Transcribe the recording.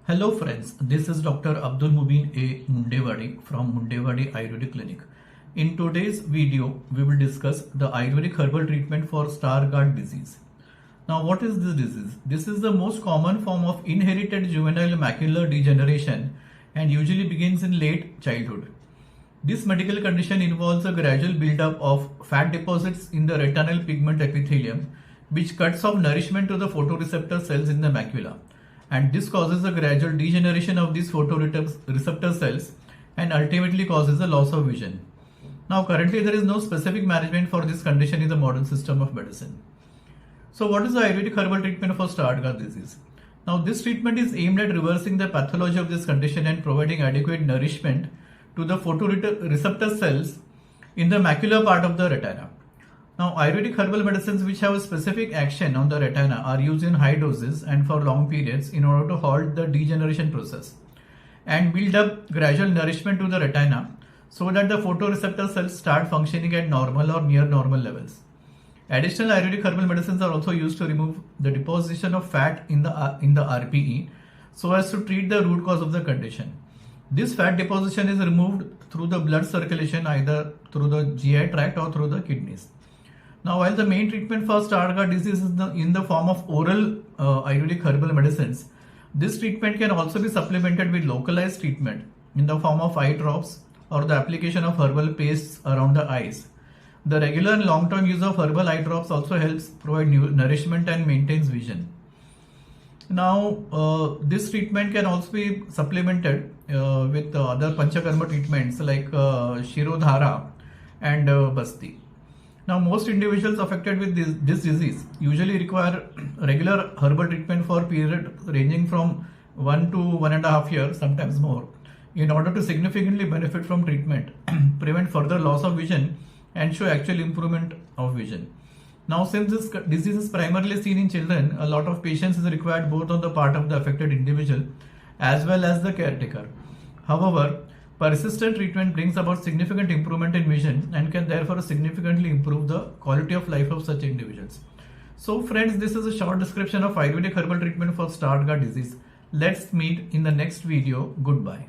Hello friends, this is Dr. Abdul Mubin A. Mundewadi from Mundewadi Ayurvedic Clinic. In today's video, we will discuss the Ayurvedic herbal treatment for Stargardt disease. Now, what is this disease? This is the most common form of inherited juvenile macular degeneration and usually begins in late childhood. This medical condition involves a gradual buildup of fat deposits in the retinal pigment epithelium, which cuts off nourishment to the photoreceptor cells in the macula. And this causes a gradual degeneration of these photoreceptor cells and ultimately causes a loss of vision. Now, currently there is no specific management for this condition in the modern system of medicine. So, what is the Ayurvedic herbal treatment for Stargardt disease? Now, this treatment is aimed at reversing the pathology of this condition and providing adequate nourishment to the photoreceptor cells in the macular part of the retina. Now, Ayurvedic herbal medicines which have a specific action on the retina are used in high doses and for long periods in order to halt the degeneration process and build up gradual nourishment to the retina so that the photoreceptor cells start functioning at normal or near normal levels. Additional Ayurvedic herbal medicines are also used to remove the deposition of fat in the RPE so as to treat the root cause of the condition. This fat deposition is removed through the blood circulation, either through the GI tract or through the kidneys. Now, while the main treatment for Stargardt disease is in the form of oral Ayurvedic herbal medicines, this treatment can also be supplemented with localized treatment in the form of eye drops or the application of herbal pastes around the eyes. The regular and long-term use of herbal eye drops also helps provide nourishment and maintains vision. Now, this treatment can also be supplemented with other Panchakarma treatments like Shirodhara and Basti. Now, most individuals affected with this disease usually require regular herbal treatment for a period ranging from 1 to 1.5 years, sometimes more, in order to significantly benefit from treatment, prevent further loss of vision, and show actual improvement of vision. Now, since this disease is primarily seen in children, a lot of patience is required both on the part of the affected individual as well as the caretaker. However, persistent treatment brings about significant improvement in vision and can therefore significantly improve the quality of life of such individuals. So friends, this is a short description of Ayurvedic herbal treatment for Stargardt disease. Let's meet in the next video. Goodbye.